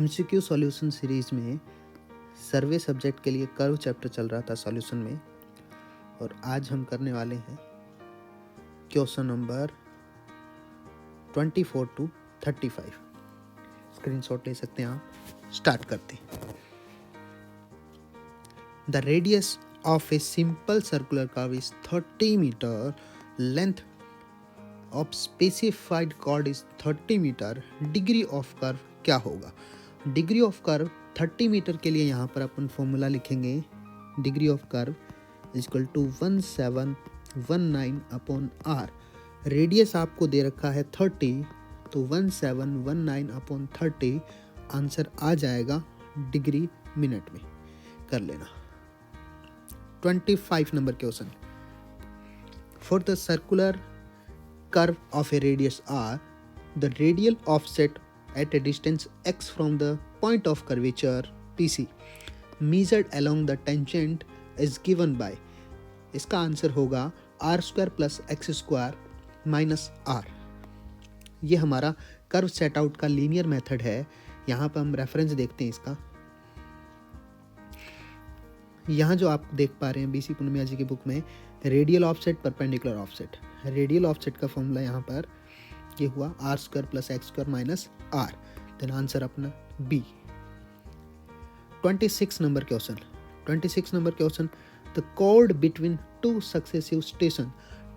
MCQ solution series में सर्वे subject के लिए कर्व चैप्टर चल रहा था सॉल्यूशन में, और आज हम करने वाले हैं क्वेश्चन नंबर 24 to 35। स्क्रीनशॉट ले सकते हैं आप। स्टार्ट करते हैं। The radius of a simple circular curve is 30 metre, length of specified chord is 30 metre, degree of curve क्या होगा? डिग्री ऑफ कर्व 30 मीटर के लिए यहाँ पर अपन फॉर्मूला लिखेंगे। Degree of curve is equal to 1719 upon R. Radius आपको दे रखा है 30, तो 1719 अपॉन 30 आंसर आ जाएगा डिग्री मिनट में। कर लेना। 25 number question. For the circular curve of a radius r, the radial offset at a distance x from the point of curvature PC measured along the tangent is given by। इसका answer होगा r square plus X square minus R. ये हमारा curve set out का linear method है। यहाँ पर हम reference देखते हैं इसका। यहाँ जो आप देख पा रहे हैं बीसी पूर्णिया जी की बुक में, radial offset perpendicular offset. Radial offset का फॉर्मूला यहाँ पर ये हुआ R square plus X square minus R. Then answer अपना B. 26 number question. 26 number question. The chord between two successive station.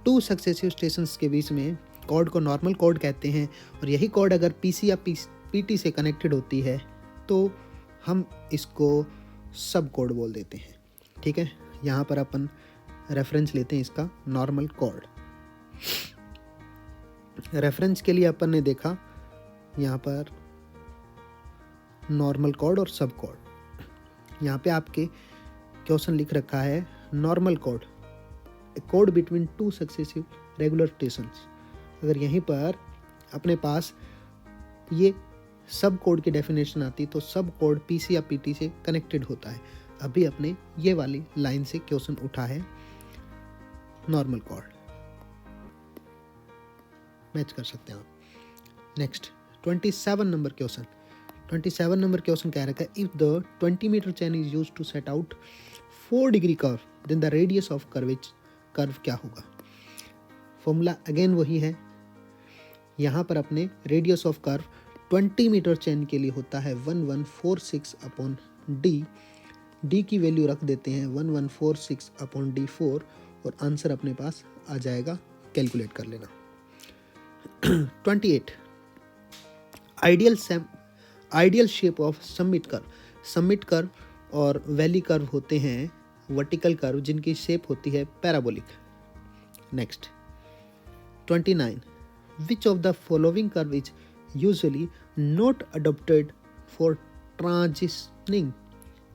Two successive stations के बीच में कॉर्ड को नॉर्मल कॉर्ड कहते हैं, और यही कॉर्ड अगर पीसी या पीटी से कनेक्टेड होती है तो हम इसको सब कॉर्ड बोल देते हैं। ठीक है, यहाँ पर अपन रेफरेंस लेते हैं इसका नॉर्मल कॉर्ड। रेफरेंस के लिए अपन ने देखा यहाँ पर नॉर्मल कॉर्ड और सब कॉर्ड। यहाँ पे आपके क्वेश्चन लिख रखा है normal chord, a chord between two successive regular stations. अगर यहीं पर अपने पास ये सब कोड की डेफिनेशन आती तो सब कोड पीसी या पीटी से कनेक्टेड होता है। अभी अपने ये वाली लाइन से क्वेश्चन उठा है नॉर्मल कॉर्ड। मैच कर सकते हैं आप। Next 27 number question. 27 number question कह रखा है if the 20 metre chain is used to set out 4 degree curve then the radius of curve क्या होगा? फॉर्मूला अगेन वही है। यहाँ पर अपने radius of curve 20 metre chain के लिए होता है 1146 अपॉन डी। डी की वैल्यू रख देते हैं 1146 अपॉन डी 4, और आंसर अपने पास आ जाएगा। कैलकुलेट कर लेना। 28 ideal shape of summit curve. Summit curve और वैली कर्व होते हैं वर्टिकल कर्व जिनकी शेप होती है parabolic. Next 29 which of the following curve is usually not adopted for transitioning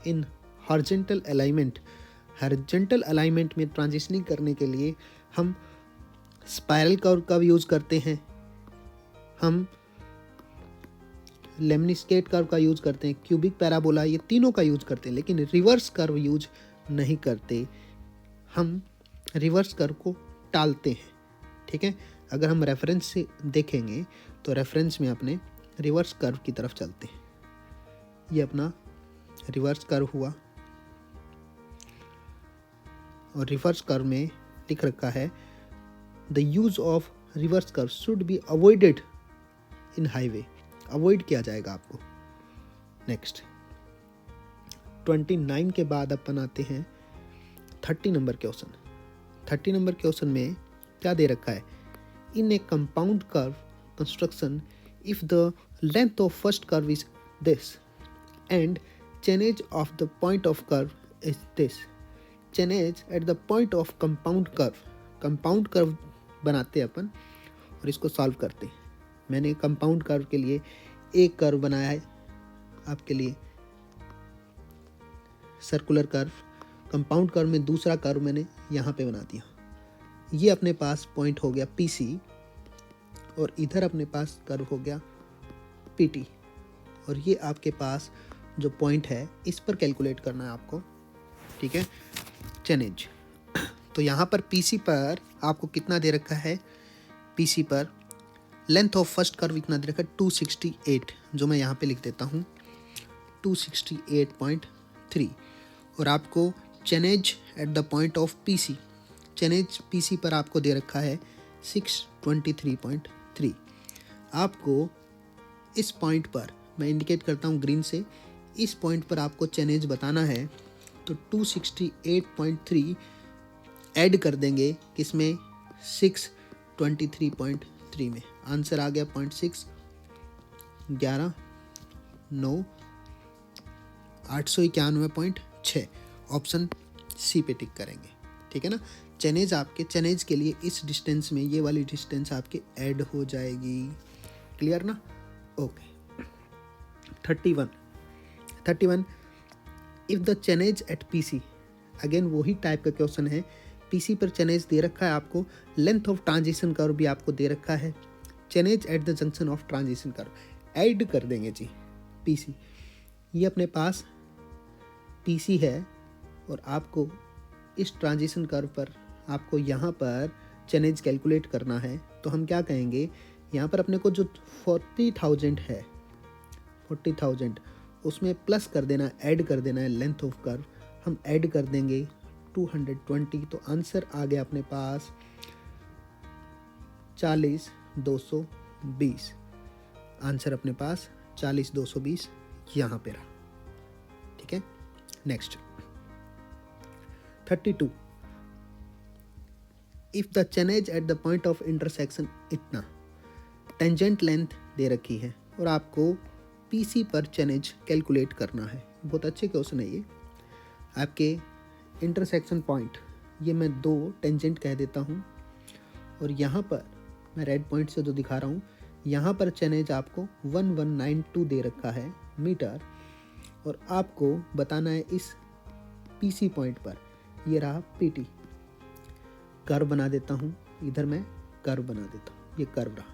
in horizontal alignment. Horizontal alignment में transitioning करने के लिए हम स्पाइरल कर्व का यूज करते हैं, हम लेमनिस्केट कर्व का यूज करते हैं, क्यूबिक पैराबोला, ये तीनों का यूज करते हैं, लेकिन रिवर्स कर्व यूज नहीं करते। हम रिवर्स कर्व को टालते हैं। ठीक है, अगर हम रेफरेंस से देखेंगे तो रेफरेंस में अपने रिवर्स कर्व की तरफ चलते हैं। ये अपना रिवर्स कर्व हुआ, और रिवर्स कर्व में लिख रखा है the use of reverse curve should be avoided in highway. Avoid किया जाएगा आपको। नेक्स्ट 29 के बाद अपन आते हैं 30 नंबर क्वेश्चन। 30 नंबर क्वेश्चन में क्या दे रखा है? In a compound curve construction if the length of first curve is this and chainage of the point of curve is this. Chainage at the point of compound curve. Compound curve बनाते हैं अपन और इसको solve करते हैं। मैंने compound curve के लिए एक कर्व बनाया है आपके लिए, सर्कुलर कर्व। कंपाउंड कर्व में दूसरा कर्व मैंने यहाँ पे बना दिया। ये अपने पास पॉइंट हो गया पीसी, और इधर अपने पास कर्व हो गया पीटी, और ये आपके पास जो पॉइंट है इस पर कैलकुलेट करना है आपको। ठीक है, चेनेज। तो यहाँ पर पीसी पर आपको कितना दे रखा है? पीसी पर लेंथ ऑफ फर्स्ट कर्व इतना दे रखा है 268, जो मैं यहाँ पे लिख देता हूँ 268.3 और आपको chainage at the point of PC, chainage PC पर आपको दे रखा है 623.3। आपको इस पॉइंट पर, मैं इंडिकेट करता हूँ ग्रीन से, इस पॉइंट पर आपको चेनेज बताना है तो 268.3 ऐड कर देंगे किसमें, 623.3 में। आंसर आ गया 0.6, 11, 9, 891.6। ऑप्शन सी पे टिक करेंगे, ठीक है ना। चेनेज आपके, चेनेज के लिए इस डिस्टेंस में ये वाली डिस्टेंस आपकी ऐड हो जाएगी, क्लियर ना। Okay 31 if the chainage at PC, again वही टाइप का क्वेश्चन है। पीसी पर चेनेज दे रखा है आपको, लेंथ ऑफ ट्रांजिशन कर्व भी आपको दे रखा है, chainage at the junction of transition curve add कर देंगे जी। पीसी, ये अपने पास पीसी है और आपको इस ट्रांजिशन कर्व पर आपको यहाँ पर चेनेज कैलकुलेट करना है, तो हम क्या कहेंगे, यहाँ पर अपने को जो 40,000 है, 40,000 उसमें प्लस कर देना, ऐड कर देना है लेंथ ऑफ कर्व। हम ऐड कर देंगे 220, तो आंसर आ गया अपने पास 40,220। आंसर अपने पास 40,220 यहाँ पे रहा, ठीक है। Next 32 if the chainage at the point of intersection इतना, टेंजेंट लेंथ दे रखी है और आपको पीसी पर चेनेज कैलकुलेट करना है। बहुत अच्छे क्वेश्चन है ये। आपके इंटरसेक्शन पॉइंट, ये मैं 2 टेंजेंट कह देता हूँ और यहाँ पर मैं रेड पॉइंट से जो दिखा रहा हूँ, यहाँ पर चेनेज आपको 1192 दे रखा है मीटर और आपको बताना है इस पीसी पॉइंट पर, ये रहा पीटी। कर्व बना देता हूँ, इधर मैं कर्व बना देता हूँ, ये कर्व रहा।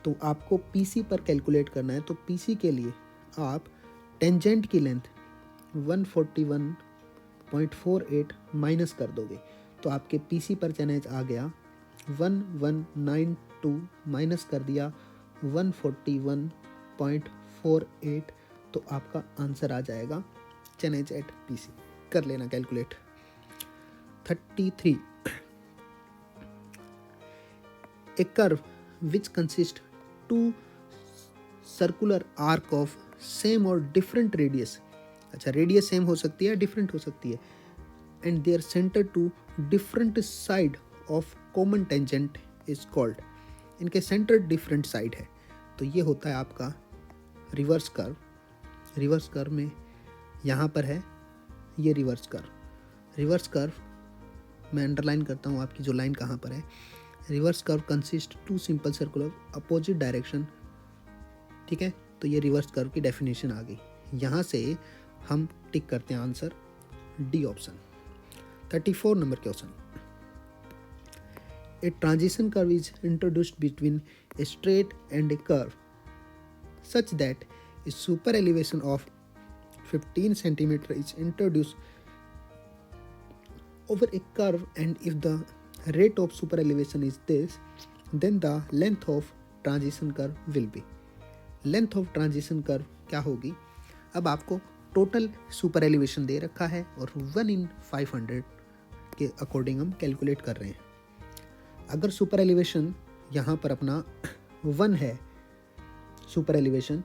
तो आपको पीसी पर कैलकुलेट करना है, तो पीसी के लिए आप टेंजेंट की लेंथ 141.48 माइनस कर दोगे, तो आपके पीसी पर चेनेज आ गया 1192 माइनस कर दिया 141.48, तो आपका आंसर आ जाएगा चेनेज एट पीसी। कर लेना calculate. 33 a curve which consist 2 circular arc of same और डिफरेंट रेडियस, अच्छा रेडियस सेम हो सकती है, डिफरेंट हो सकती है, and their centre to different side of common tangent is called, इनके सेंटर डिफरेंट साइड है, तो ये होता है आपका रिवर्स कर्व। रिवर्स कर्व में यहाँ पर है ये रिवर्स कर्व। रिवर्स कर्व मैं अंडरलाइन करता हूँ आपकी जो लाइन कहाँ पर है। Reverse curve consist 2 simple circular opposite direction, ठीक है। तो ये रिवर्स कर्व की डेफिनेशन आ गई। यहाँ से हम टिक करते हैं answer D option. 34 number question, a transition curve is introduced between a straight and A curve such that A super elevation of 15 centimeter is introduced over a curve, and if the rate of super elevation is this, then the length of transition curve will be, length of transition curve क्या होगी। अब आपको total super elevation दे रखा है और 1/500 के according हम calculate कर रहे हैं। अगर सुपर एलिवेशन यहाँ पर अपना 1 है सुपर एलिवेशन,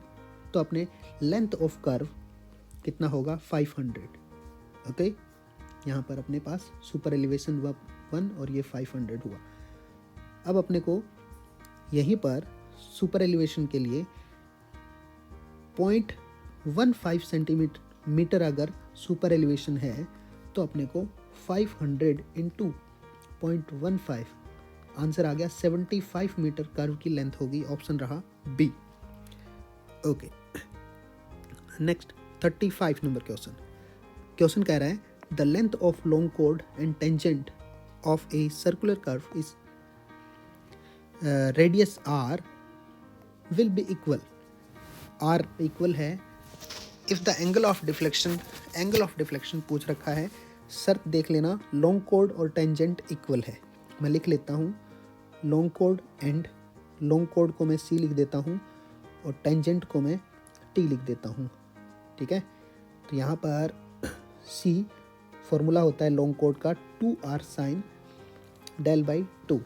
तो अपने लेंथ ऑफ कर्व कितना होगा 500, ओके। यहाँ पर अपने पास सुपर एलिवेशन हुआ 1 और ये 500 हुआ। अब अपने को यहीं पर सुपर एलिवेशन के लिए 0.15 सेंटीमीटर अगर सुपर एलिवेशन है, तो अपने को 500 इंटू 0.15, आंसर आ गया 75 मीटर कर्व की लेंथ होगी। ऑप्शन रहा B, okay. Next 35 number question. Question कह रहा है द लेंथ ऑफ लॉन्ग कोड and tangent of a circular curve is radius R will be equal, R equal है if the angle of deflection पूछ रखा है। शर्त देख लेना, लॉन्ग कोड और टेंजेंट इक्वल है। मैं लिख लेता हूँ लॉन्ग कोड एंड, लॉन्ग कोड को मैं सी लिख देता हूँ और टेंजेंट को मैं टी लिख देता हूँ, ठीक है। तो यहाँ पर C फॉर्मूला होता है लॉन्ग कोड का 2r साइन डेल बाई 2,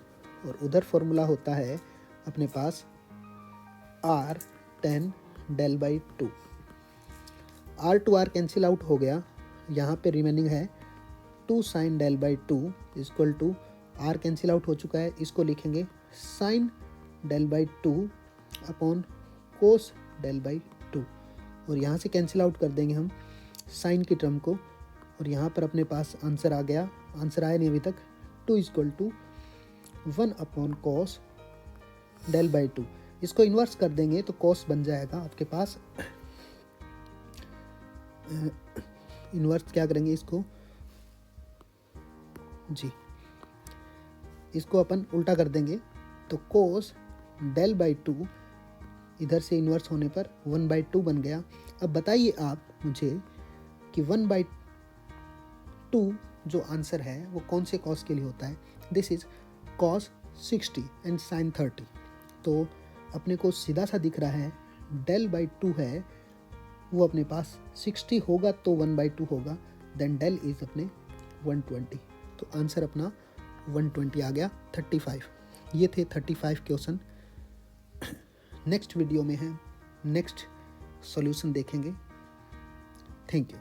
और उधर फॉर्मूला होता है अपने पास r tan del by 2। r to r cancel out हो गया, यहाँ पे रिमेनिंग है 2 sine del by 2 equal to r cancel out हो चुका है, इसको लिखेंगे sine del by 2 upon cos del by 2, और यहाँ से कैंसिल आउट कर देंगे हम साइन की टर्म को, और यहाँ पर अपने पास आंसर आ गया, आंसर आया नहीं अभी तक, 2 equal to 1 upon cos del by 2। इसको इन्वर्स कर देंगे तो कॉस बन जाएगा आपके पास, इन्वर्स क्या करेंगे इसको जी, इसको अपन उल्टा कर देंगे तो कोस डेल बाई 2 इधर से इन्वर्स होने पर 1/2 बन गया। अब बताइए आप मुझे कि 1/2 जो आंसर है वो कौन से कॉस के लिए होता है। This is cos 60 and sine 30। तो अपने को सीधा सा दिख रहा है डेल बाई 2 है वो अपने पास 60 होगा तो 1/2 होगा, देन डेल इज अपने 120। तो आंसर अपना 120 आ गया 35। ये थे 35 क्वेश्चन। नेक्स्ट वीडियो में है नेक्स्ट सॉल्यूशन देखेंगे। Thank you.